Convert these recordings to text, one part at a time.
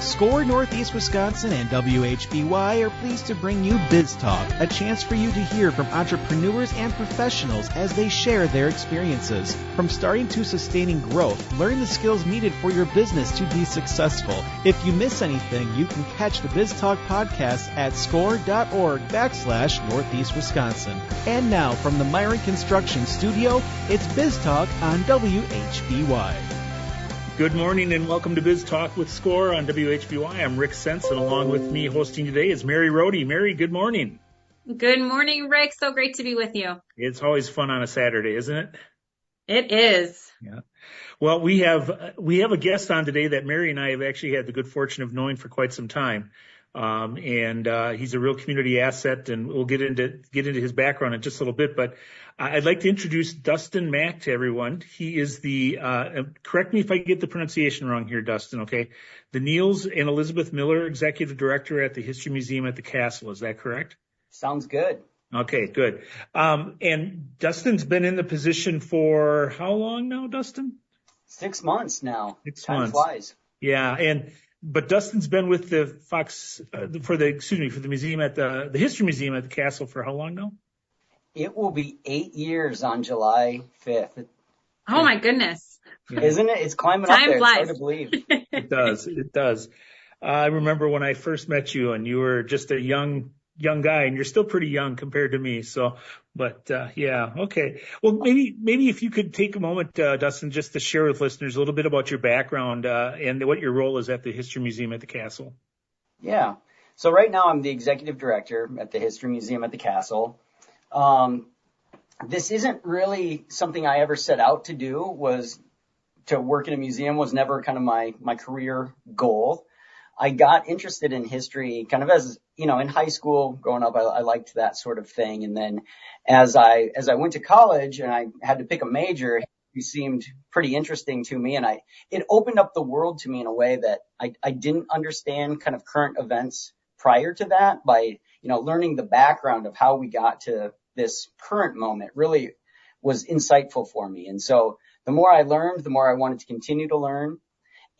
SCORE Northeast Wisconsin and WHBY are pleased to bring you Biztalk, a chance for you to hear from entrepreneurs and professionals as they share their experiences. From starting to sustaining growth, learn the skills needed for your business to be successful. If you miss anything, you can catch the Biztalk podcast at score.org/Northeast Wisconsin. And now from the Myron Construction Studio, it's Biztalk on WHBY. Good morning and welcome to Biz Talk with SCORE on WHBY. I'm Rick Sense, and along with me hosting today is Mary Rhode. Mary, good morning. Good morning, Rick. So great to be with you. It's always fun on a Saturday, isn't it? It is. Yeah. Well, we have a guest on today that Mary and I have actually had the good fortune of knowing for quite some time. He's a real community asset, and we'll get into his background in just a little bit. But I'd like to introduce Dustin Mack to everyone. He is correct me if I get the pronunciation wrong here, Dustin, okay? The Niels and Elizabeth Miller Executive Director at the History Museum at the Castle. Is that correct? Sounds good. Okay, good. And Dustin's been in the position for how long now, Dustin? 6 months now. 6 Time months. flies. Yeah, but Dustin's been with the for the museum at the History Museum at the Castle for how long now? It will be 8 years on July 5th. Oh my goodness. Yeah. Isn't it? It's climbing up there. Flies. It's hard to believe. It does. It does. I remember when I first met you and you were just a young guy, and you're still pretty young compared to me. So, yeah. Okay. Well, maybe if you could take a moment, Dustin, just to share with listeners a little bit about your background, and what your role is at the History Museum at the Castle. Yeah. So right now I'm the executive director at the History Museum at the Castle. This isn't really something I ever set out to do. Was to work in a museum was never kind of my career goal. I got interested in history kind of as, in high school growing up. I liked that sort of thing. And then as I went to college and I had to pick a major, it seemed pretty interesting to me. And it opened up the world to me in a way that I didn't understand kind of current events prior to that. By, learning the background of how we got to this current moment really was insightful for me. And so the more I learned, the more I wanted to continue to learn.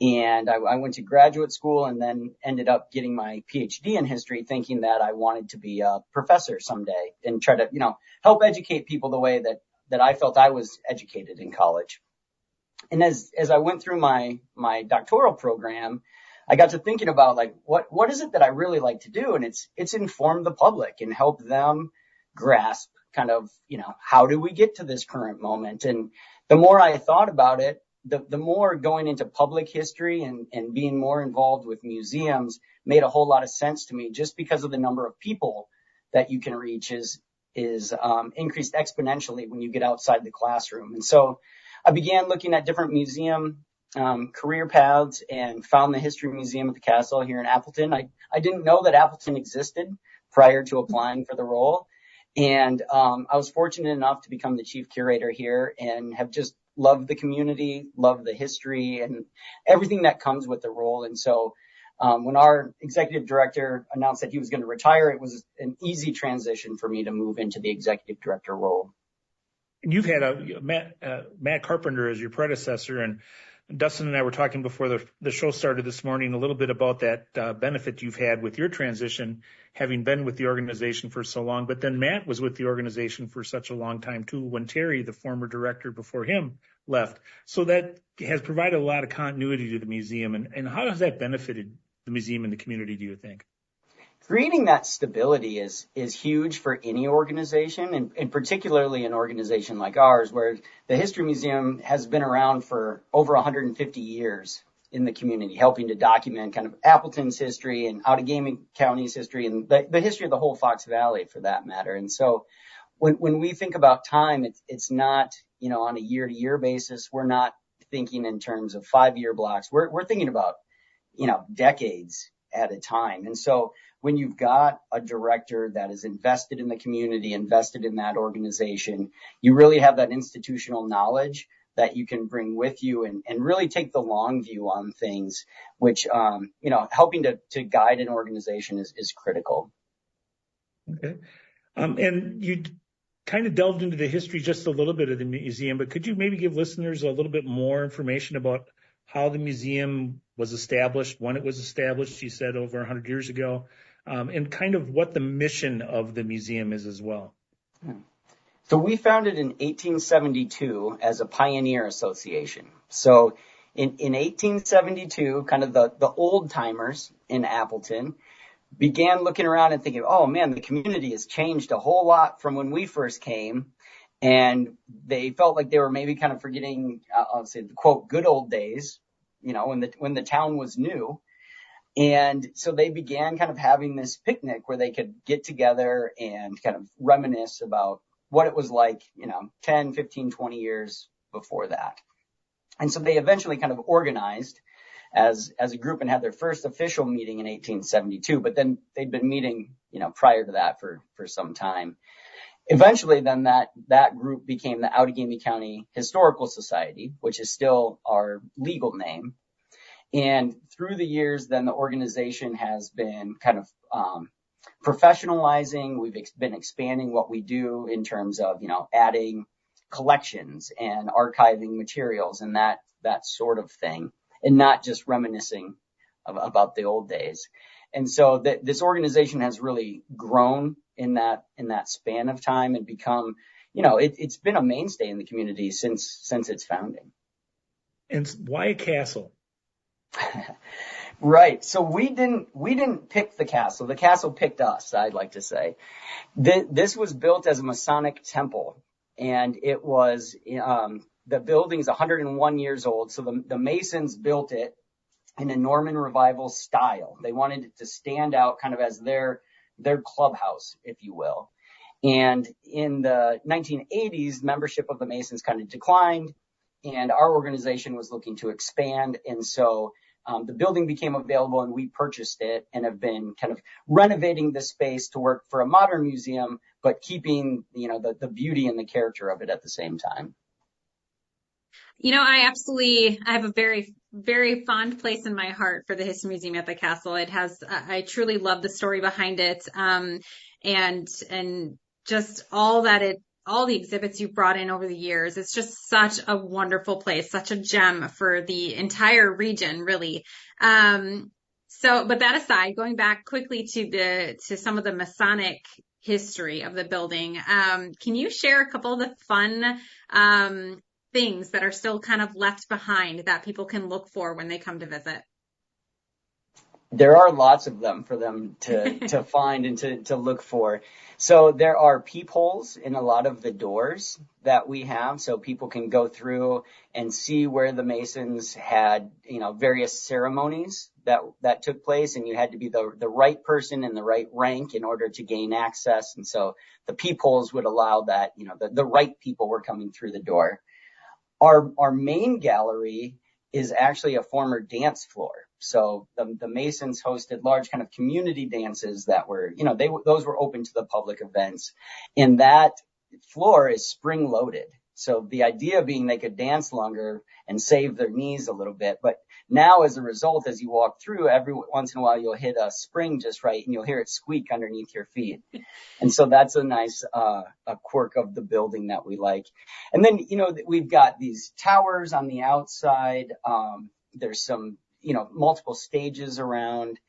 And I went to graduate school and then ended up getting my PhD in history, thinking that I wanted to be a professor someday and try to, help educate people the way that I felt I was educated in college. And as I went through my doctoral program, I got to thinking about what is it that I really like to do? And it's inform the public and help them grasp kind of, how do we get to this current moment? And the more I thought about it, the more going into public history and being more involved with museums made a whole lot of sense to me, just because of the number of people that you can reach is increased exponentially when you get outside the classroom. And so I began looking at different museum career paths and found the History Museum at the Castle here in Appleton. I didn't know that Appleton existed prior to applying for the role. And I was fortunate enough to become the chief curator here and have just loved the community, loved the history and everything that comes with the role. And so when our executive director announced that he was going to retire, it was an easy transition for me to move into the executive director role. And you've had Matt Carpenter as your predecessor, and Dustin and I were talking before the show started this morning a little bit about that benefit you've had with your transition, having been with the organization for so long. But then Matt was with the organization for such a long time, too, when Terry, the former director before him, left. So that has provided a lot of continuity to the museum. And how has that benefited the museum and the community, do you think? Creating that stability is huge for any organization, and particularly an organization like ours, where the History Museum has been around for over 150 years in the community, helping to document kind of Appleton's history and Outagamie County's history and the history of the whole Fox Valley, for that matter. And so when we think about time, it's not, on a year-to-year basis. We're not thinking in terms of 5-year blocks. We're thinking about, decades at a time. And so when you've got a director that is invested in the community, invested in that organization, you really have that institutional knowledge that you can bring with you and really take the long view on things, which, helping to guide an organization is critical. Okay. And you kind of delved into the history just a little bit of the museum, but could you maybe give listeners a little bit more information about how the museum was established, when it was established, you said over 100 years ago, and kind of what the mission of the museum is as well. So we founded in 1872 as a pioneer association. So in 1872, kind of the old timers in Appleton began looking around and thinking, oh man, the community has changed a whole lot from when we first came. And they felt like they were maybe kind of forgetting, I'll say the quote, good old days, when the town was new. And so they began kind of having this picnic where they could get together and kind of reminisce about what it was like, 10, 15, 20 years before that. And so they eventually kind of organized as a group and had their first official meeting in 1872, but then they'd been meeting, prior to that for some time. Eventually, then that group became the Outagamie County Historical Society, which is still our legal name. And through the years, then the organization has been kind of professionalizing. We've been expanding what we do in terms of, adding collections and archiving materials and that sort of thing, and not just reminiscing about the old days. And so this organization has really grown in that span of time and become, it's been a mainstay in the community since its founding. And why a castle? Right. So we didn't pick the castle. The castle picked us, I'd like to say. This was built as a Masonic temple, and it was, the building's 101 years old. So the Masons built it in a Norman Revival style. They wanted it to stand out kind of as their clubhouse, if you will. And in the 1980s, membership of the Masons kind of declined, and our organization was looking to expand. And so the building became available, and we purchased it and have been kind of renovating the space to work for a modern museum, but keeping, the beauty and the character of it at the same time. I have a very, very fond place in my heart for the History Museum at the Castle. I truly love the story behind it. And just all the exhibits you've brought in over the years. It's just such a wonderful place, such a gem for the entire region, really. But that aside, going back quickly to some of the Masonic history of the building, can you share a couple of the fun, things that are still kind of left behind that people can look for when they come to visit? There are lots of them for them to find and to look for. So there are peepholes in a lot of the doors that we have, so people can go through and see where the Masons had, various ceremonies that took place, and you had to be the right person in the right rank in order to gain access. And so the peepholes would allow that, the right people were coming through the door. Our main gallery is actually a former dance floor. So the Masons hosted large kind of community dances that were, those were open to the public events. And that floor is spring loaded. So the idea being they could dance longer and save their knees a little bit. But now as a result, as you walk through, every once in a while you'll hit a spring just right and you'll hear it squeak underneath your feet. And so that's a nice a quirk of the building that we like. And then, we've got these towers on the outside. There's some, multiple stages around.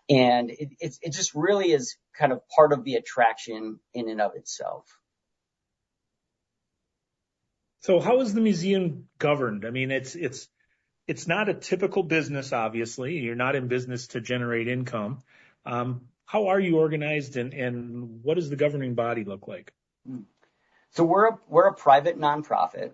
And it just really is kind of part of the attraction in and of itself. So how is the museum governed? I mean, it's not a typical business, obviously. You're not in business to generate income. How are you organized, and what does the governing body look like? So we're a private nonprofit,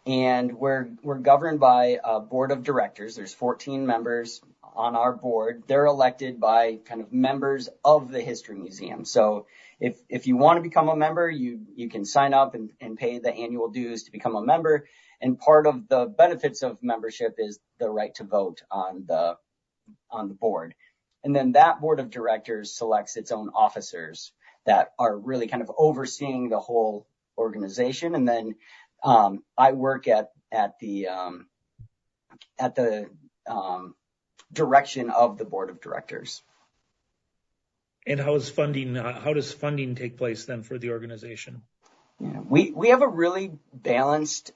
and we're governed by a board of directors. There's 14 members on our board. They're elected by kind of members of the History Museum. So if you want to become a member, you can sign up and pay the annual dues to become a member. And part of the benefits of membership is the right to vote on the board. And then that board of directors selects its own officers that are really kind of overseeing the whole organization. And then I work at the direction of the board of directors. And how does funding take place then for the organization? Yeah, we have a really balanced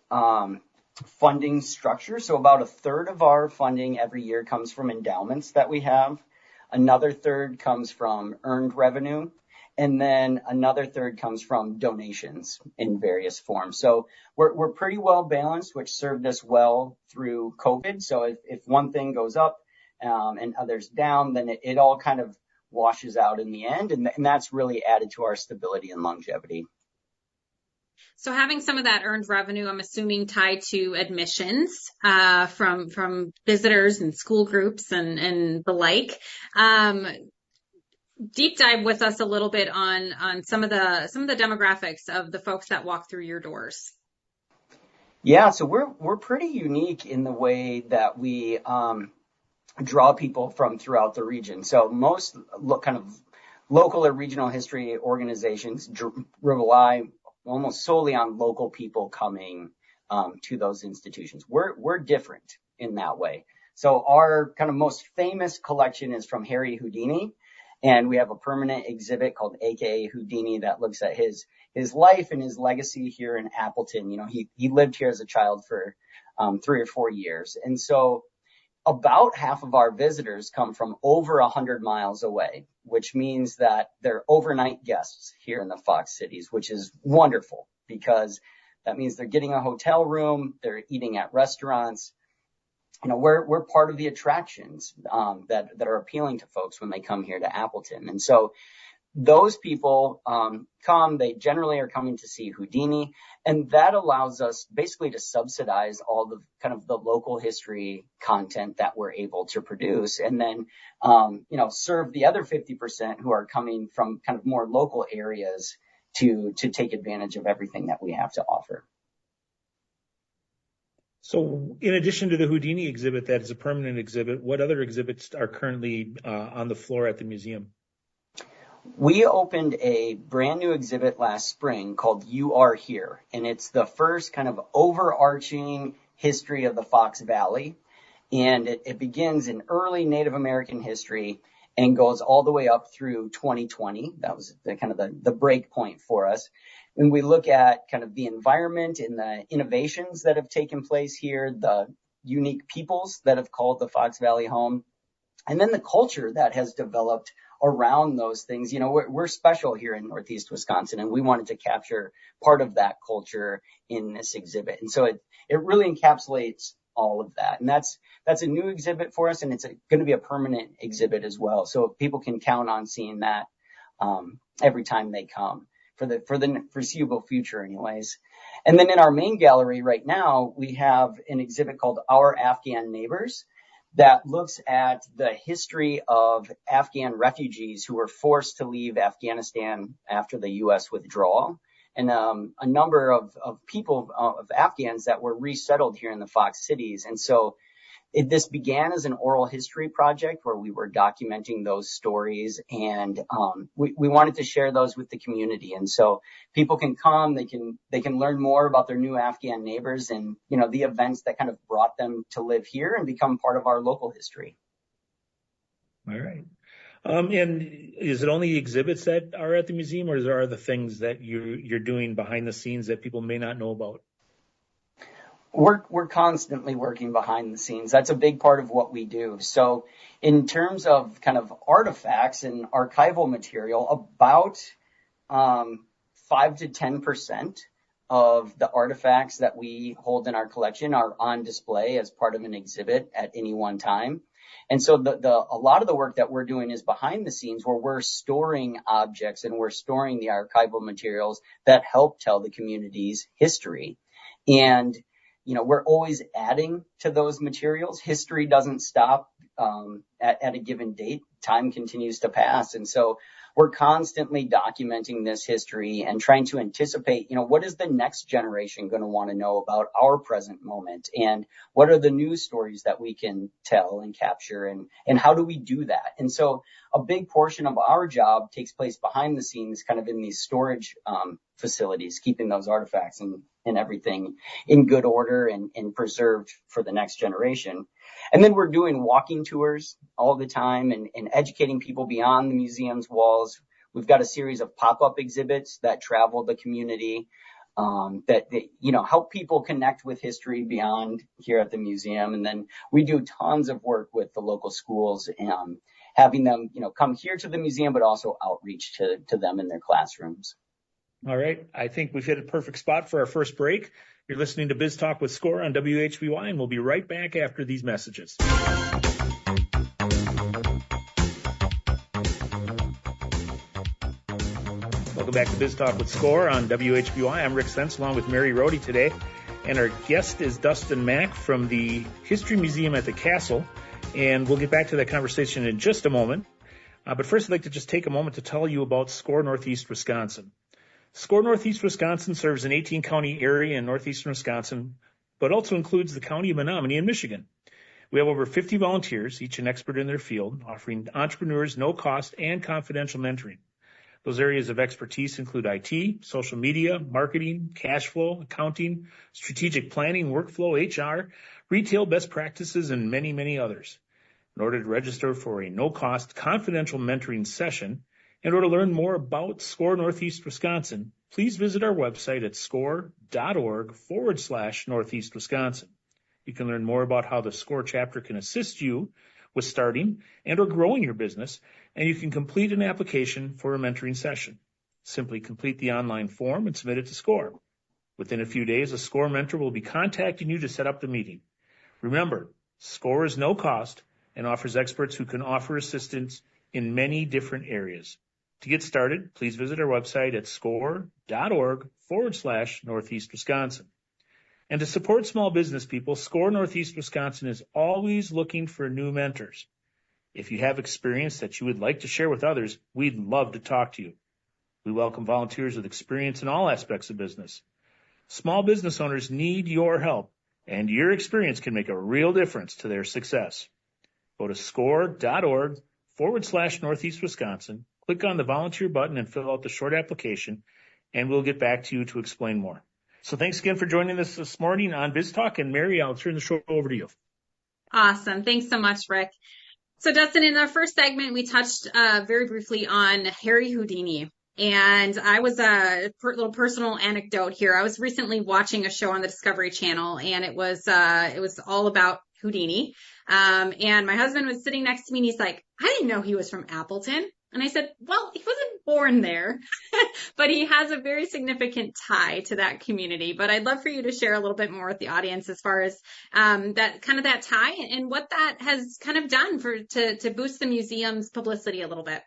funding structure. So about a third of our funding every year comes from endowments that we have. Another third comes from earned revenue. And then another third comes from donations in various forms. So we're pretty well balanced, which served us well through COVID. So if one thing goes up and others down, then it all kind of washes out in the end. And that's really added to our stability and longevity. So having some of that earned revenue, I'm assuming tied to admissions from visitors and school groups and the like. Deep dive with us a little bit on some of the demographics of the folks that walk through your doors. Yeah, so we're pretty unique in the way that we draw people from throughout the region. So most kind of local or regional history organizations rely almost solely on local people coming to those institutions. We're different in that way. So our kind of most famous collection is from Harry Houdini. And we have a permanent exhibit called AKA Houdini that looks at his life and his legacy here in Appleton. You know, he lived here as a child for 3 or 4 years. And so about half of our visitors come from over 100 miles away, which means that they're overnight guests here in the Fox Cities, which is wonderful because that means they're getting a hotel room, they're eating at restaurants. You know, we're part of the attractions that are appealing to folks when they come here to Appleton. And so those people they generally are coming to see Houdini, and that allows us basically to subsidize all the kind of the local history content that we're able to produce, and then serve the other 50% who are coming from kind of more local areas to take advantage of everything that we have to offer. So in addition to the Houdini exhibit that is a permanent exhibit, what other exhibits are currently on the floor at the museum? We opened a brand new exhibit last spring called You Are Here, and it's the first kind of overarching history of the Fox Valley. And it begins in early Native American history and goes all the way up through 2020. That was the break point for us. When we look at kind of the environment and the innovations that have taken place here, the unique peoples that have called the Fox Valley home, and then the culture that has developed around those things. You know, we're special here in Northeast Wisconsin, and we wanted to capture part of that culture in this exhibit. And so it really encapsulates all of that. And that's a new exhibit for us, and it's going to be a permanent exhibit as well. So people can count on seeing that every time they come for the foreseeable future anyways. And then in our main gallery right now, we have an exhibit called Our Afghan Neighbors that looks at the history of Afghan refugees who were forced to leave Afghanistan after the U.S. withdrawal, and a number of people, of Afghans that were resettled here in the Fox Cities. And so this began as an oral history project where we were documenting those stories, and we wanted to share those with the community. And so people can come, they can learn more about their new Afghan neighbors and, you know, the events that kind of brought them to live here and become part of our local history. All right. And is it only exhibits that are at the museum, or are there other things that you're doing behind the scenes that people may not know about? We're constantly working behind the scenes. That's a big part of what we do. So in terms of kind of artifacts and archival material, about 5 to 10% of the artifacts that we hold in our collection are on display as part of an exhibit at any one time. And so a lot of the work that we're doing is behind the scenes, where we're storing objects and we're storing the archival materials that help tell the community's history. And you know, we're always adding to those materials. History doesn't stop at a given date. Time continues to pass. And so we're constantly documenting this history and trying to anticipate, you know, what is the next generation going to want to know about our present moment, and what are the news stories that we can tell and capture, and how do we do that? And so a big portion of our job takes place behind the scenes, kind of in these storage facilities, keeping those artifacts and everything in good order and preserved for the next generation. And then we're doing walking tours all the time and educating people beyond the museum's walls. We've got a series of pop-up exhibits that travel the community. that help people connect with history beyond here at the museum. And then we do tons of work with the local schools, having them, come here to the museum, but also outreach to them in their classrooms. All right. I think we've hit a perfect spot for our first break. You're listening to Biztalk with Score on WHBY, and we'll be right back after these messages. Welcome back to Biztalk with Score on WHBY. I'm Rick Sentz along with Mary Rhode today, and our guest is Dustin Mack from the History Museum at the Castle, and we'll get back to that conversation in just a moment. But first, I'd like to just take a moment to tell you about Score Northeast Wisconsin. Score Northeast Wisconsin serves an 18-county area in northeastern Wisconsin, but also includes the county of Menominee in Michigan. We have over 50 volunteers, each an expert in their field, offering entrepreneurs no-cost and confidential mentoring. Those areas of expertise include IT, social media, marketing, cash flow, accounting, strategic planning, workflow, HR, retail best practices, and many, many others. In order to register for a no-cost confidential mentoring session, in order to learn more about SCORE Northeast Wisconsin, please visit our website at score.org/Northeast Wisconsin. You can learn more about how the SCORE chapter can assist you with starting and or growing your business, and you can complete an application for a mentoring session. Simply complete the online form and submit it to SCORE. Within a few days, a SCORE mentor will be contacting you to set up the meeting. Remember, SCORE is no cost and offers experts who can offer assistance in many different areas. To get started, please visit our website at score.org/Northeast Wisconsin. And to support small business people, SCORE Northeast Wisconsin is always looking for new mentors. If you have experience that you would like to share with others, we'd love to talk to you. We welcome volunteers with experience in all aspects of business. Small business owners need your help, and your experience can make a real difference to their success. Go to score.org/Northeast Wisconsin. Click on the volunteer button and fill out the short application, and we'll get back to you to explain more. So thanks again for joining us this morning on BizTalk. And Mary, I'll turn the show over to you. Awesome. Thanks so much, Rick. So Dustin, in our first segment, we touched very briefly on Harry Houdini. And I was a little personal anecdote here. I was recently watching a show on the Discovery Channel, and it was all about Houdini. And my husband was sitting next to me, and he's like, I didn't know he was from Appleton. And I said, well, he wasn't born there, but he has a very significant tie to that community. But I'd love for you to share a little bit more with the audience as far as that tie and what that has kind of done to boost the museum's publicity a little bit.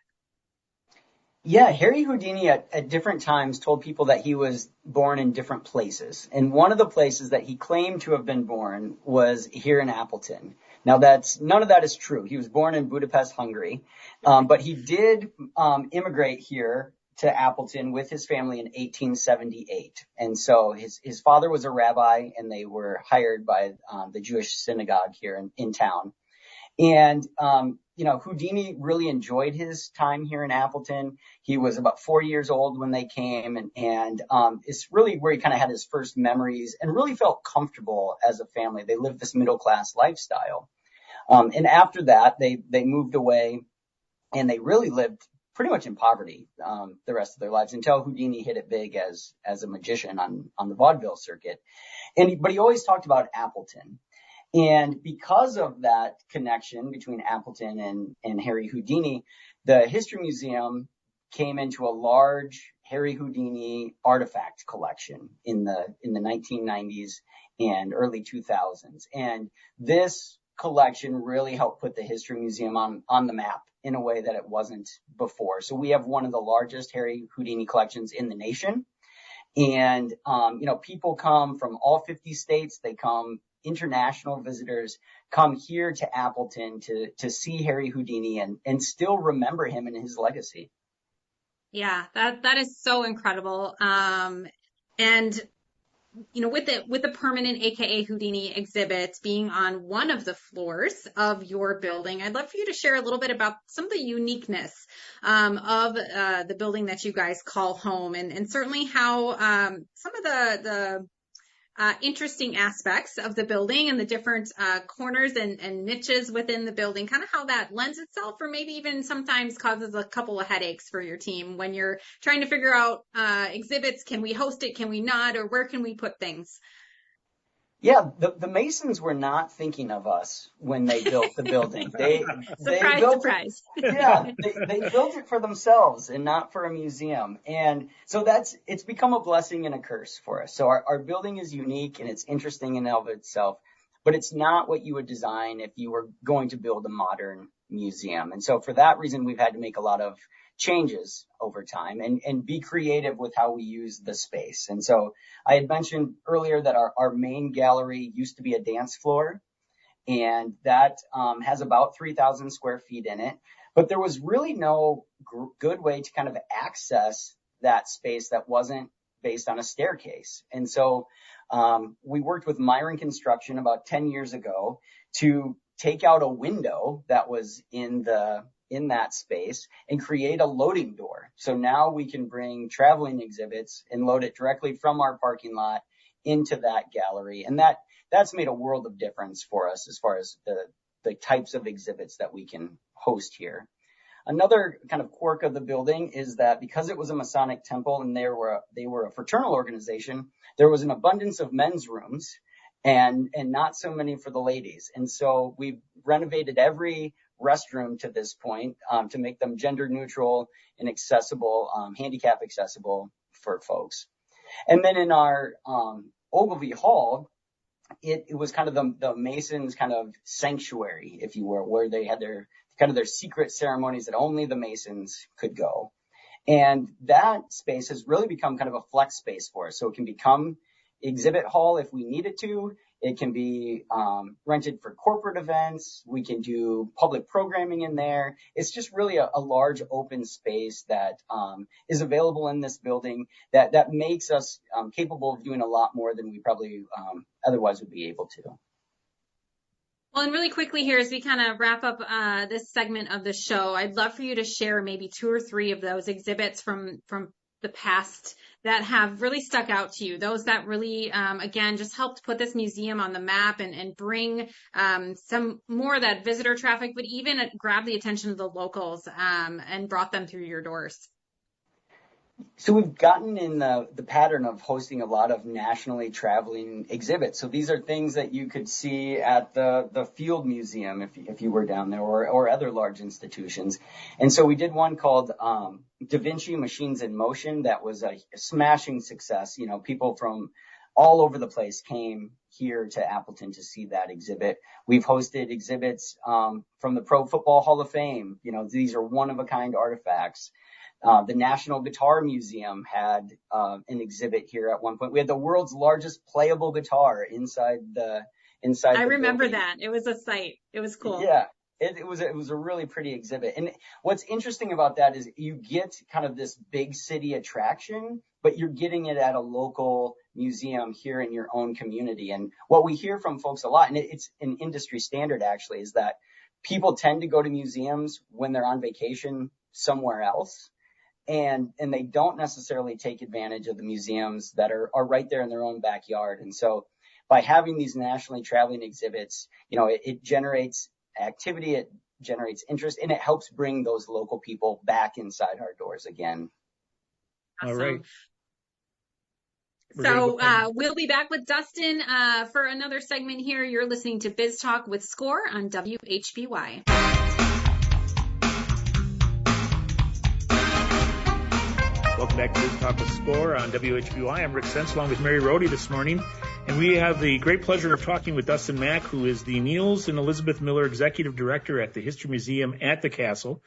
Yeah, Harry Houdini at different times told people that he was born in different places. And one of the places that he claimed to have been born was here in Appleton. Now, none of that is true. He was born in Budapest, Hungary, but he did immigrate here to Appleton with his family in 1878. And so his father was a rabbi, and they were hired by the Jewish synagogue here in town. And Houdini really enjoyed his time here in Appleton. He was about 4 years old when they came, and it's really where he kind of had his first memories and really felt comfortable as a family. They lived this middle-class lifestyle. And after that, they moved away, and they really lived pretty much in poverty the rest of their lives until Houdini hit it big as a magician on the vaudeville circuit. But he always talked about Appleton. And because of that connection between Appleton and Harry Houdini, the History Museum came into a large Harry Houdini artifact collection in the 1990s and early 2000s. And this collection really helped put the History Museum on the map in a way that it wasn't before. So we have one of the largest Harry Houdini collections in the nation. And, people come from all 50 states. They come, international visitors come here to Appleton to see Harry Houdini and still remember him and his legacy. Yeah, that is so incredible. And with the permanent AKA Houdini exhibit being on one of the floors of your building, I'd love for you to share a little bit about some of the uniqueness of the building that you guys call home, and certainly how some of the interesting aspects of the building and the different corners and niches within the building, kind of how that lends itself, or maybe even sometimes causes a couple of headaches for your team when you're trying to figure out exhibits. Can we host it? Can we not? Or where can we put things? Yeah, the Masons were not thinking of us when they built the building. They built surprise. They built it for themselves and not for a museum. And so it's become a blessing and a curse for us. So our building is unique and it's interesting in and of itself, but it's not what you would design if you were going to build a modern museum. And so for that reason, we've had to make a lot of changes over time and be creative with how we use the space. And so I had mentioned earlier that our main gallery used to be a dance floor, and that has about 3,000 square feet in it. But there was really no good way to kind of access that space that wasn't based on a staircase. And so we worked with Myron Construction about 10 years ago to take out a window that was in that space and create a loading door. So now we can bring traveling exhibits and load it directly from our parking lot into that gallery. And that's made a world of difference for us as far as the types of exhibits that we can host here. Another kind of quirk of the building is that because it was a Masonic temple and they were a fraternal organization, there was an abundance of men's rooms and not so many for the ladies. And so we've renovated every restroom to this point to make them gender neutral and accessible, handicap accessible for folks. And then in our Ogilvy Hall, it was kind of the Masons' kind of sanctuary, if you will, where they had their secret ceremonies that only the Masons could go. And that space has really become kind of a flex space for us. So it can become exhibit hall if we need it to. It can be rented for corporate events. We can do public programming in there. It's just really a large open space that is available in this building that makes us capable of doing a lot more than we probably otherwise would be able to. Well, and really quickly here, as we kind of wrap up this segment of the show, I'd love for you to share maybe 2 or 3 of those exhibits from the past that have really stuck out to you, those that really, again, just helped put this museum on the map and bring some more of that visitor traffic, but even grab the attention of the locals and brought them through your doors. So we've gotten in the pattern of hosting a lot of nationally traveling exhibits. So these are things that you could see at the Field Museum if you were down there, or other large institutions. And so we did one called Da Vinci Machines in Motion that was a smashing success. You know, people from all over the place came here to Appleton to see that exhibit. We've hosted exhibits from the Pro Football Hall of Fame. You know, these are one-of-a-kind artifacts. The National Guitar Museum had an exhibit here at one point. We had the world's largest playable guitar inside the I remember building. That. It was a sight. It was cool. Yeah. It was a really pretty exhibit. And what's interesting about that is you get kind of this big city attraction, but you're getting it at a local museum here in your own community. And what we hear from folks a lot, and it's an industry standard actually, is that people tend to go to museums when they're on vacation somewhere else. And they don't necessarily take advantage of the museums that are right there in their own backyard. And so by having these nationally traveling exhibits, you know, it generates activity, it generates interest, and it helps bring those local people back inside our doors again. Awesome. All right. So we'll be back with Dustin for another segment here. You're listening to Biztalk with Score on WHBY. Welcome back to Biztalk with Score on WHBY. I'm Rick Sense along with Mary Rhode this morning. And we have the great pleasure of talking with Dustin Mack, who is the Niels and Elizabeth Miller Executive Director at the History Museum at the Castle.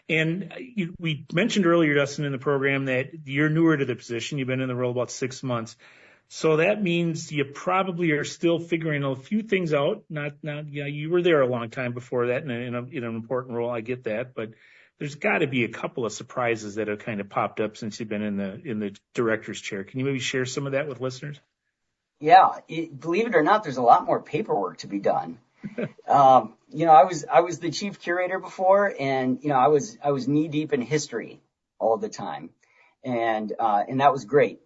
And we mentioned earlier, Dustin, in the program that you're newer to the position. You've been in the role about 6 months. So that means you probably are still figuring a few things out. You were there a long time before that in an important role. I get that. But there's got to be a couple of surprises that have kind of popped up since you've been in the director's chair. Can you maybe share some of that with listeners? Yeah, believe it or not, there's a lot more paperwork to be done. I was the chief curator before, and I was knee deep in history all the time, and that was great.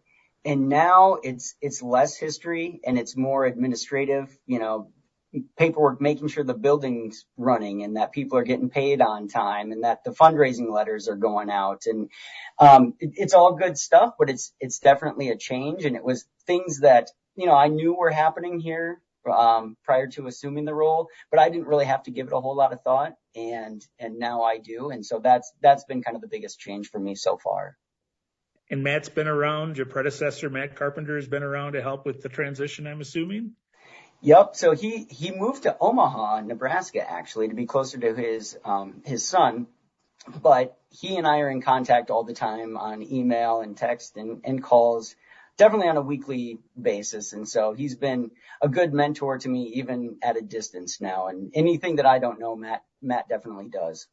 And now it's less history and it's more administrative, paperwork, making sure the building's running and that people are getting paid on time and that the fundraising letters are going out. And it's all good stuff, but it's definitely a change. And it was things that, I knew were happening here prior to assuming the role, but I didn't really have to give it a whole lot of thought. And now I do. And so that's been kind of the biggest change for me so far. And Matt's been around. Your predecessor, Matt Carpenter, has been around to help with the transition, I'm assuming. Yep. So he moved to Omaha, Nebraska, actually, to be closer to his son. But he and I are in contact all the time on email and text and calls, definitely on a weekly basis. And so he's been a good mentor to me, even at a distance now. And anything that I don't know, Matt definitely does.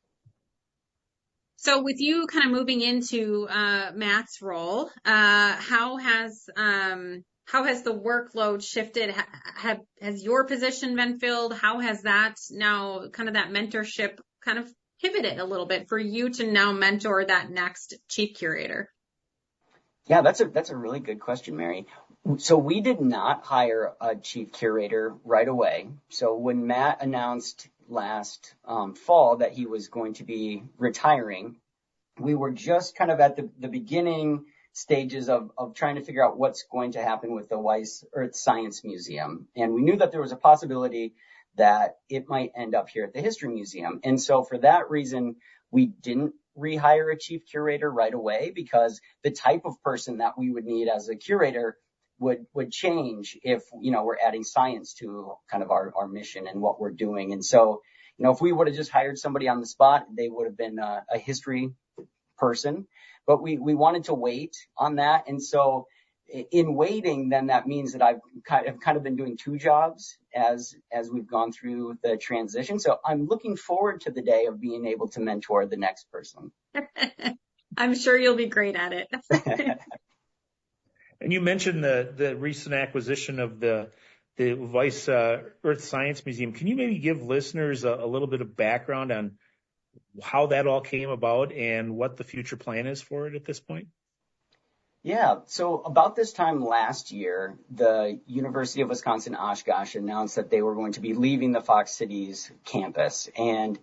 So with you kind of moving into Matt's role, how has the workload shifted? Has your position been filled? How has that now kind of that mentorship kind of pivoted a little bit for you to now mentor that next chief curator? Yeah, that's a really good question, Mary. So we did not hire a chief curator right away. So when Matt announced last fall that he was going to be retiring, we were just kind of at the beginning stages of trying to figure out what's going to happen with the Weiss Earth Science Museum. And we knew that there was a possibility that it might end up here at the History Museum. And so for that reason, we didn't rehire a chief curator right away, because the type of person that we would need as a curator would change if, we're adding science to kind of our mission and what we're doing. And so, if we would have just hired somebody on the spot, they would have been a history person, but we wanted to wait on that. And so in waiting, then that means that I've kind of been doing two jobs as we've gone through the transition. So I'm looking forward to the day of being able to mentor the next person. I'm sure you'll be great at it. And you mentioned the recent acquisition of the Weiss Earth Science Museum. Can you maybe give listeners a little bit of background on how that all came about and what the future plan is for it at this point? Yeah. So about this time last year, the University of Wisconsin-Oshkosh announced that they were going to be leaving the Fox Cities campus. And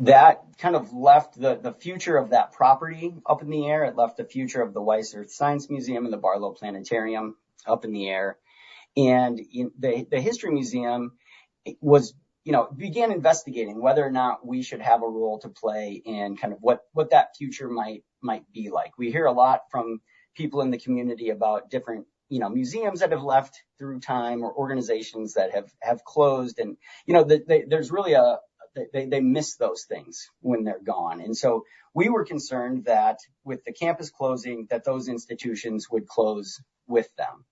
that kind of left the future of that property up in the air. It left the future of the Weiss Earth Science Museum and the Barlow Planetarium up in the air. And the History Museum began investigating whether or not we should have a role to play in kind of what that future might be like. We hear a lot from people in the community about different, museums that have left through time or organizations that have closed. And, there's really they miss those things when they're gone. And so we were concerned that with the campus closing, that those institutions would close with them.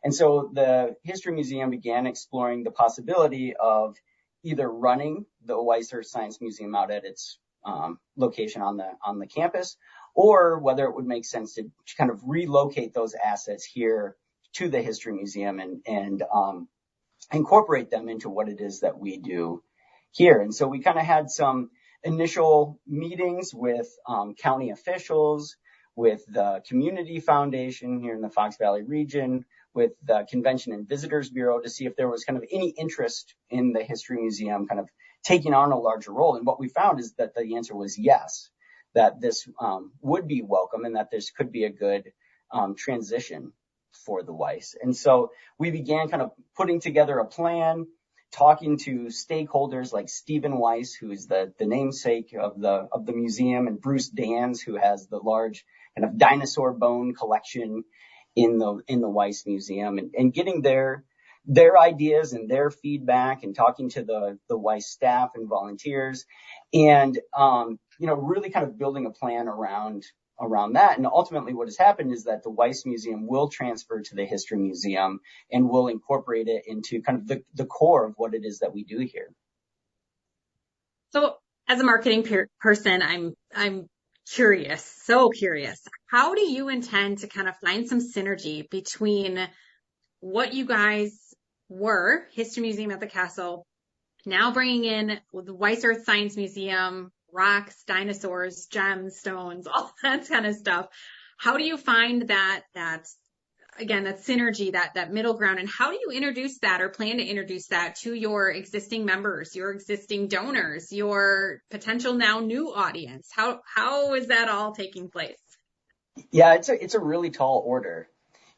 And so the History Museum began exploring the possibility of either running the Weiss Earth Science Museum out at its location on the campus, or whether it would make sense to kind of relocate those assets here to the History Museum and incorporate them into what it is that we do here. And so we kind of had some initial meetings with county officials, with the Community Foundation here in the Fox Valley region, with the Convention and Visitors Bureau, to see if there was kind of any interest in the History Museum kind of taking on a larger role. And what we found is that the answer was yes, that this would be welcome and that this could be a good transition for the Weiss. And so we began kind of putting together a plan, talking to stakeholders like Stephen Weiss, who is the namesake of the museum, and Bruce Dans, who has the large kind of dinosaur bone collection in the Weiss Museum, and getting their ideas and their feedback, and talking to the Weiss staff and volunteers, and really kind of building a plan around that. And ultimately what has happened is that the Weiss Museum will transfer to the History Museum and will incorporate it into kind of the core of what it is that we do here. So as a marketing person, I'm curious, so curious. How do you intend to kind of find some synergy between what you guys were, History Museum at the Castle, now bringing in the Weiss Earth Science Museum, rocks, dinosaurs, gems, stones, all that kind of stuff? How do you find that again, that synergy, that middle ground, and how do you introduce that or plan to introduce that to your existing members, your existing donors, your potential now new audience? How is that all taking place? Yeah, it's a really tall order.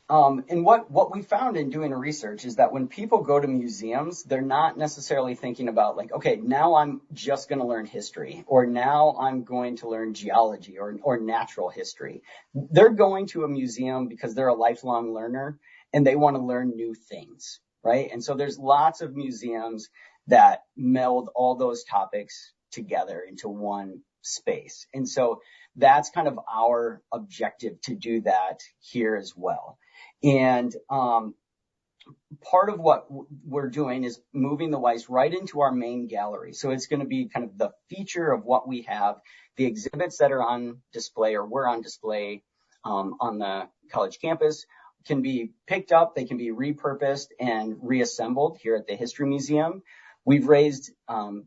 And what we found in doing research is that when people go to museums, they're not necessarily thinking about like, okay, now I'm just going to learn history, or now I'm going to learn geology or natural history. They're going to a museum because they're a lifelong learner and they want to learn new things, right? And so there's lots of museums that meld all those topics together into one space. And so that's kind of our objective to do that here as well. And part of what we're doing is moving the Weiss right into our main gallery. So it's going to be kind of the feature of what we have. The exhibits that are on display or were on display on the college campus can be picked up. They can be repurposed and reassembled here at the History Museum. We've raised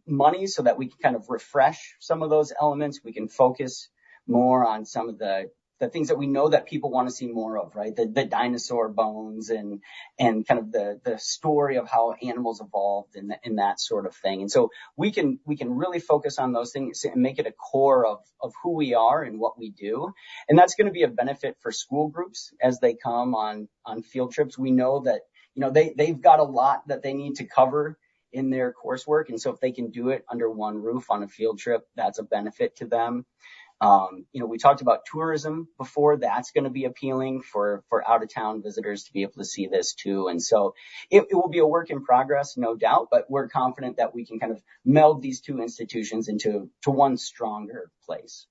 money so that we can kind of refresh some of those elements. We can focus more on some of the things that we know that people want to see more of, right? The dinosaur bones and kind of the story of how animals evolved and that sort of thing. And so we can really focus on those things and make it a core of who we are and what we do. And that's going to be a benefit for school groups as they come on field trips. We know that, they've got a lot that they need to cover in their coursework. And so if they can do it under one roof on a field trip, that's a benefit to them. We talked about tourism before. That's going to be appealing for out of town visitors to be able to see this too. And so it will be a work in progress, no doubt, but we're confident that we can kind of meld these two institutions into one stronger place.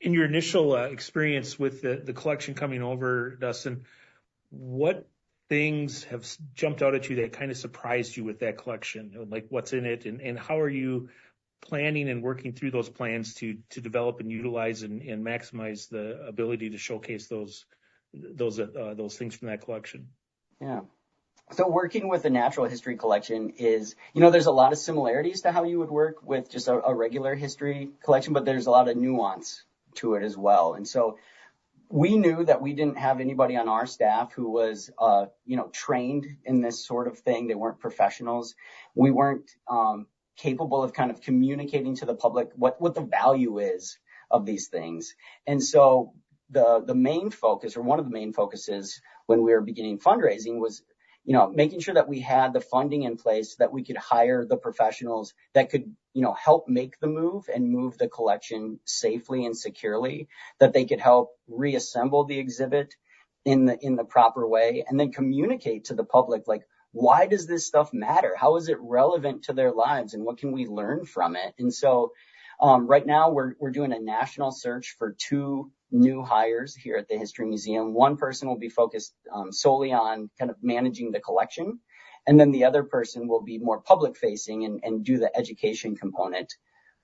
In your initial experience with the collection coming over, Dustin, what things have jumped out at you that kind of surprised you with that collection? Like what's in it and how are you planning and working through those plans to develop and utilize and maximize the ability to showcase those things from that collection? Yeah. So working with the natural history collection is, there's a lot of similarities to how you would work with just a regular history collection, but there's a lot of nuance to it as well. And so we knew that we didn't have anybody on our staff who was, trained in this sort of thing. They weren't professionals. We weren't, capable of kind of communicating to the public what the value is of these things. And so the main focus, or one of the main focuses when we were beginning fundraising was, making sure that we had the funding in place so that we could hire the professionals that could, help make the move and move the collection safely and securely, that they could help reassemble the exhibit in the proper way, and then communicate to the public, like, why does this stuff matter? How is it relevant to their lives, and what can we learn from it? And so right now we're doing a national search for 2 new hires here at the History Museum. One person will be focused solely on kind of managing the collection, and then the other person will be more public facing and do the education component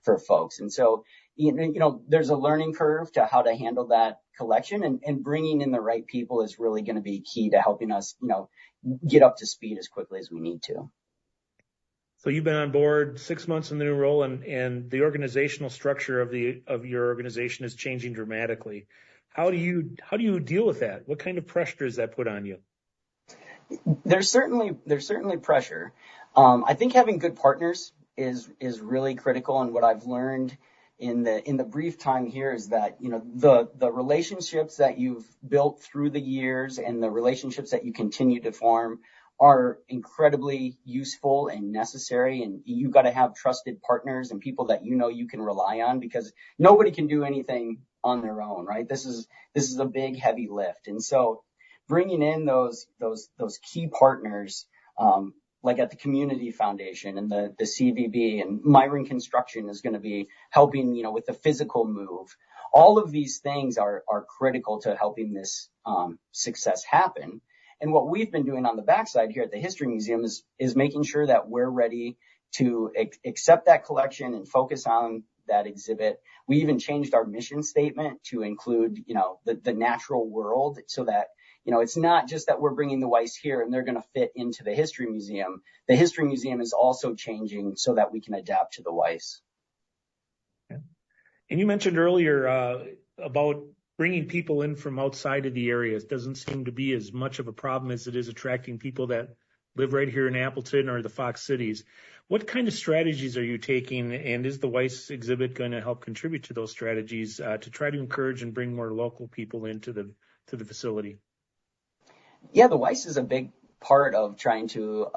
for folks. And so, there's a learning curve to how to handle that collection, and bringing in the right people is really going to be key to helping us, get up to speed as quickly as we need to. So you've been on board 6 months in the new role, and the organizational structure of your organization is changing dramatically. How do you deal with that? What kind of pressure does that put on you? There's certainly pressure. I think having good partners is really critical, and what I've learned in the brief time here is that, the relationships that you've built through the years and the relationships that you continue to form are incredibly useful and necessary. And you've got to have trusted partners and people that you can rely on, because nobody can do anything on their own, right? This is a big, heavy lift. And so bringing in those key partners, like at the Community Foundation and the CVB, and Myron Construction is going to be helping, with the physical move. All of these things are critical to helping this success happen. And what we've been doing on the backside here at the History Museum is making sure that we're ready to accept that collection and focus on that exhibit. We even changed our mission statement to include, the natural world, so that, it's not just that we're bringing the Weiss here and they're going to fit into the History Museum. The History Museum is also changing so that we can adapt to the Weiss. And you mentioned earlier about bringing people in from outside of the area doesn't seem to be as much of a problem as it is attracting people that live right here in Appleton or the Fox cities. What kind of strategies are you taking, and is the Weiss exhibit going to help contribute to those strategies to try to encourage and bring more local people into the facility? Yeah, the Weiss is a big part of trying to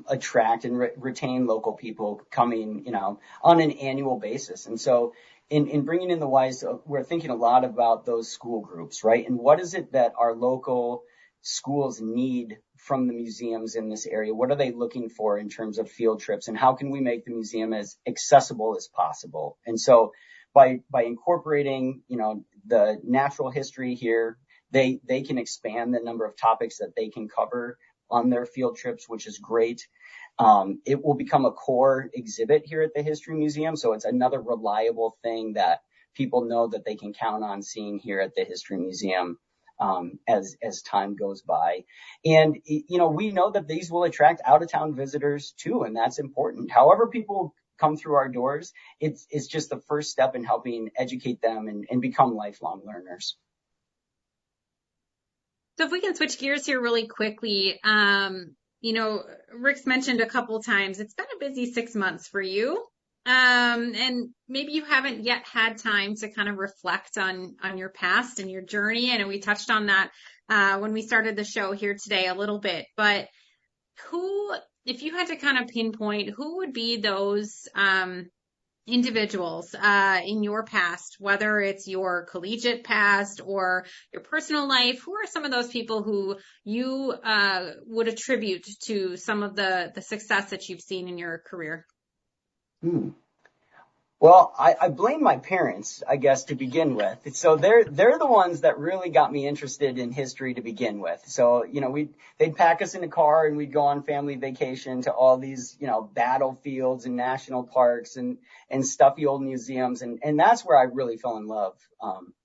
attract and retain local people coming, on an annual basis. And so in bringing in the Weiss, we're thinking a lot about those school groups, right? And what is it that our local schools need from the museums in this area? What are they looking for in terms of field trips, and how can we make the museum as accessible as possible? And so by incorporating, the natural history here, they can expand the number of topics that they can cover on their field trips, which is great. It will become a core exhibit here at the History Museum. So it's another reliable thing that people know that they can count on seeing here at the History Museum as time goes by. And, we know that these will attract out-of-town visitors too, and that's important. However people come through our doors, it's just the first step in helping educate them and become lifelong learners. So if we can switch gears here really quickly, Rick's mentioned a couple times, it's been a busy 6 months for you. And maybe you haven't yet had time to kind of reflect on your past and your journey. And we touched on that, when we started the show here today a little bit, but if you had to kind of pinpoint, who would be those, individuals in your past, whether it's your collegiate past or your personal life, who are some of those people who you would attribute to some of the success that you've seen in your career? Well, I blame my parents, I guess, to begin with. So they're the ones that really got me interested in history to begin with. So, they'd pack us in a car and we'd go on family vacation to all these, battlefields and national parks and stuffy old museums. And that's where I really fell in love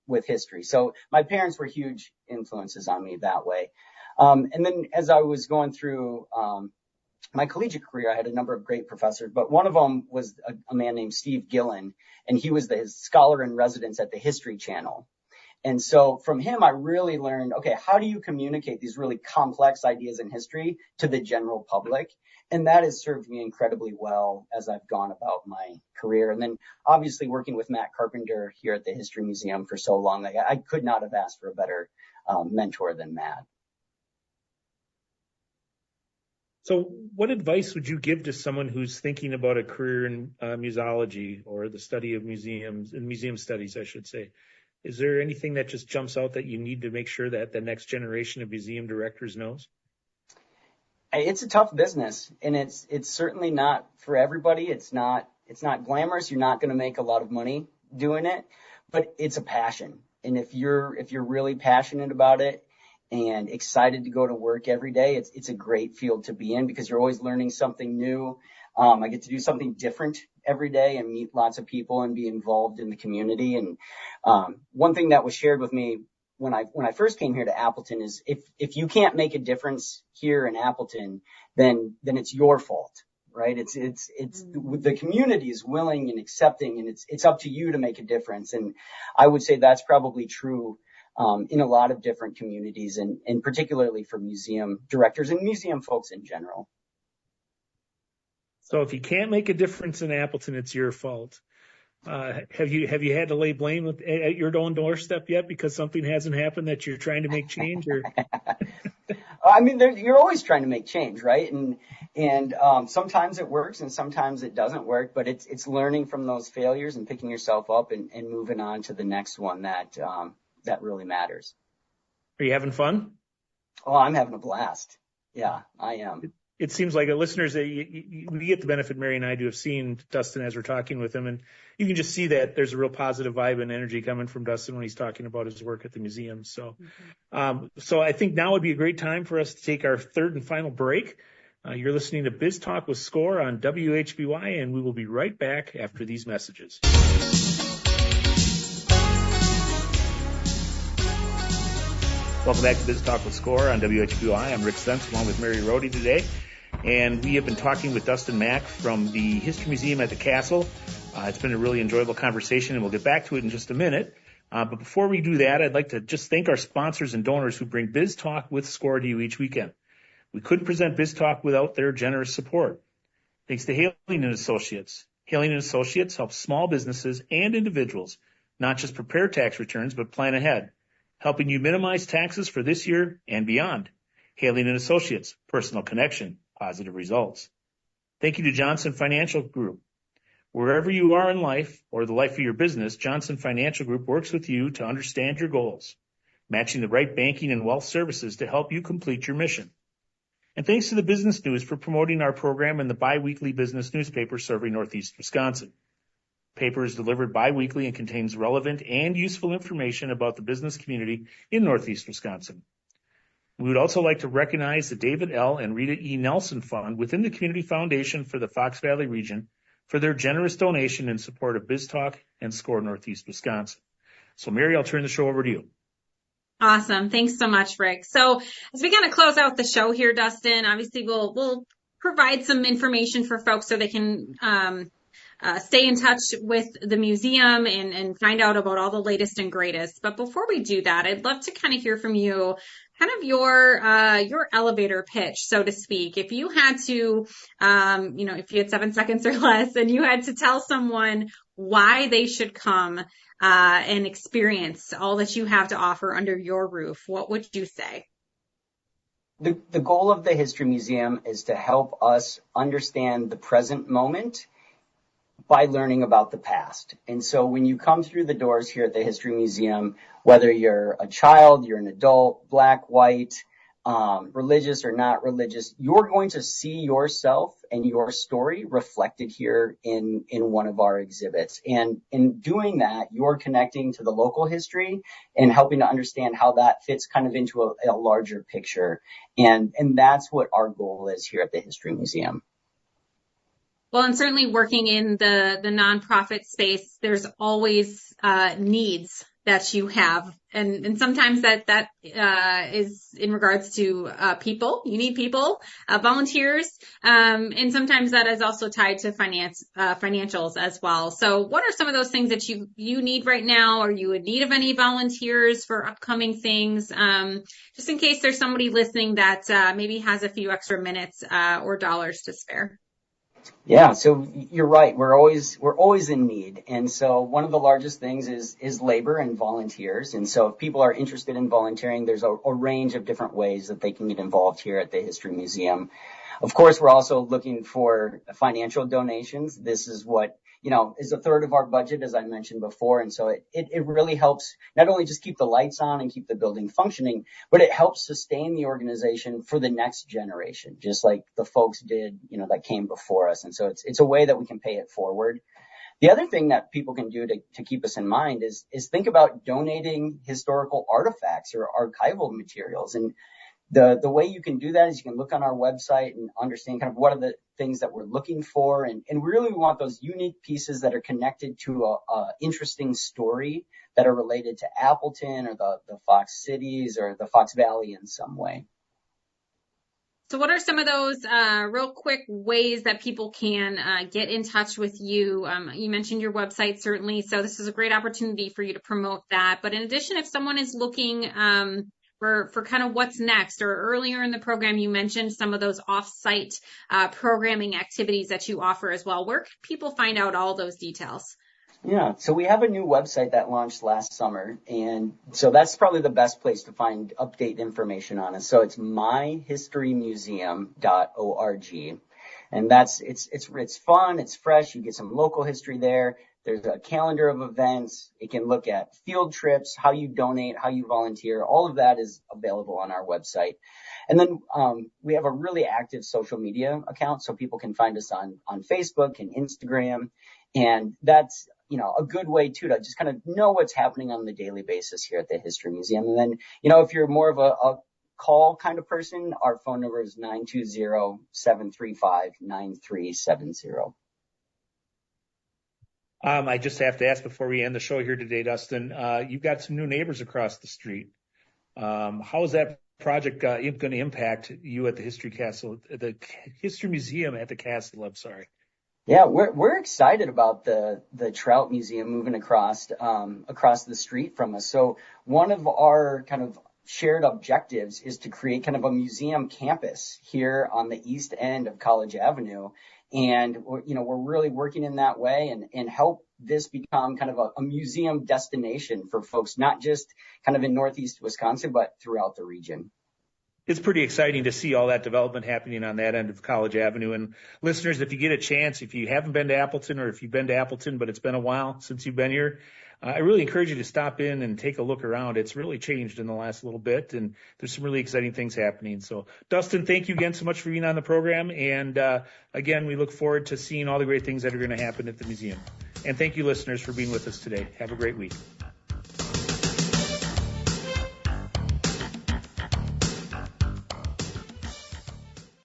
with history. So my parents were huge influences on me that way. And then as I was going through my collegiate career, I had a number of great professors, but one of them was a man named Steve Gillen, and he was the scholar in residence at the History Channel. And so from him, I really learned, okay, how do you communicate these really complex ideas in history to the general public? And that has served me incredibly well as I've gone about my career. And then obviously working with Matt Carpenter here at the History Museum for so long, I could not have asked for a better mentor than Matt. So what advice would you give to someone who's thinking about a career in museology or the study of museums, and museum studies, I should say? Is there anything that just jumps out that you need to make sure that the next generation of museum directors knows? It's a tough business, and it's certainly not for everybody. It's not glamorous. You're not going to make a lot of money doing it, but it's a passion. And if you're really passionate about it and excited to go to work every day, it's a great field to be in because you're always learning something new. I get to do something different every day and meet lots of people and be involved in the community. And one thing that was shared with me when I first came here to Appleton is if you can't make a difference here in Appleton, then it's your fault, right? It's the community is willing and accepting, and it's up to you to make a difference. And I would say that's probably true in a lot of different communities, and particularly for museum directors and museum folks in general. So if you can't make a difference in Appleton, it's your fault. Have you had to lay blame at your own doorstep yet because something hasn't happened that you're trying to make change? Or I mean, you're always trying to make change, right? And sometimes it works and sometimes it doesn't work, but it's learning from those failures and picking yourself up and moving on to the next one that really matters. Are you having fun? Oh, I'm having a blast. Yeah, I am. It seems like listeners, we get the benefit, Mary and I do, of seeing Dustin as we're talking with him, and you can just see that there's a real positive vibe and energy coming from Dustin when he's talking about his work at the museum. So, so I think now would be a great time for us to take our third and final break. You're listening to Biztalk with Score on WHBY, and we will be right back after these messages. Welcome back to Biztalk with Score on WHBY. I'm Rick Stentz along with Mary Rhode today. And we have been talking with Dustin Mack from the History Museum at the Castle. It's been a really enjoyable conversation, and we'll get back to it in just a minute. But before we do that, I'd like to just thank our sponsors and donors who bring Biztalk with Score to you each weekend. We couldn't present Biztalk without their generous support. Thanks to Haling and Associates. Haling and Associates helps small businesses and individuals not just prepare tax returns, but plan ahead, helping you minimize taxes for this year and beyond. Haling and Associates, personal connection, positive results. Thank you to Johnson Financial Group. Wherever you are in life or the life of your business, Johnson Financial Group works with you to understand your goals, matching the right banking and wealth services to help you complete your mission. And thanks to the Business News for promoting our program in the biweekly business newspaper serving Northeast Wisconsin. The paper is delivered biweekly and contains relevant and useful information about the business community in Northeast Wisconsin. We would also like to recognize the David L. and Rita E. Nelson Fund within the Community Foundation for the Fox Valley region for their generous donation in support of BizTalk and Score Northeast Wisconsin. So, Mary, I'll turn the show over to you. Awesome. Thanks so much, Rick. So as we kind of close out the show here, Dustin, obviously we'll provide some information for folks so they can stay in touch with the museum and find out about all the latest and greatest. But before we do that, I'd love to kind of hear from you, kind of your elevator pitch, so to speak. If you had to, if you had 7 seconds or less and you had to tell someone why they should come and experience all that you have to offer under your roof, what would you say? The goal of the History Museum is to help us understand the present moment by learning about the past. And so when you come through the doors here at the History Museum, whether you're a child, you're an adult, black, white, religious or not religious, you're going to see yourself and your story reflected here in one of our exhibits. And in doing that, you're connecting to the local history and helping to understand how that fits kind of into a larger picture. And that's what our goal is here at the History Museum. Well, and certainly working in the nonprofit space, there's always needs that you have. And sometimes that is in regards to people. You need people, volunteers, and sometimes that is also tied to financials as well. So what are some of those things that you need right now? Are you in need of any volunteers for upcoming things? Just in case there's somebody listening that maybe has a few extra minutes or dollars to spare. Yeah, so you're right. We're always in need. And so one of the largest things is labor and volunteers. And so if people are interested in volunteering, there's a range of different ways that they can get involved here at the History Museum. Of course, we're also looking for financial donations. This is what, is a third of our budget, as I mentioned before. And so it really helps not only just keep the lights on and keep the building functioning, but it helps sustain the organization for the next generation, just like the folks did, that came before us. And so it's a way that we can pay it forward. The other thing that people can do to keep us in mind is think about donating historical artifacts or archival materials. And the way you can do that is you can look on our website and understand kind of what are the things that we're looking for. And really we want those unique pieces that are connected to a interesting story that are related to Appleton or the Fox Cities or the Fox Valley in some way. So what are some of those real quick ways that people can get in touch with you? You mentioned your website, certainly. So this is a great opportunity for you to promote that. But in addition, if someone is looking for kind of what's next, or earlier in the program, you mentioned some of those off-site programming activities that you offer as well. Where can people find out all those details? Yeah, so we have a new website that launched last summer, and so that's probably the best place to find update information on it. So it's myhistorymuseum.org, and it's fun, it's fresh. You get some local history there. There's a calendar of events. It can look at field trips, how you donate, how you volunteer. All of that is available on our website. And then we have a really active social media account, so people can find us on Facebook and Instagram. And that's, a good way too to just kind of know what's happening on the daily basis here at the History Museum. And then, if you're more of a call kind of person, our phone number is 920-735-9370. I just have to ask before we end the show here today, Dustin, you've got some new neighbors across the street. How is that project going to impact you at the History Museum at the Castle? I'm sorry. Yeah, we're excited about the Trout Museum moving across the street from us. So one of our kind of shared objectives is to create kind of a museum campus here on the east end of College Avenue. And we're really working in that way and help this become kind of a museum destination for folks, not just kind of in Northeast Wisconsin, but throughout the region. It's pretty exciting to see all that development happening on that end of College Avenue. And listeners, if you get a chance, if you haven't been to Appleton, or if you've been to Appleton, but it's been a while since you've been here, I really encourage you to stop in and take a look around. It's really changed in the last little bit, and there's some really exciting things happening. So, Dustin, thank you again so much for being on the program. And again, we look forward to seeing all the great things that are going to happen at the museum. And thank you, listeners, for being with us today. Have a great week.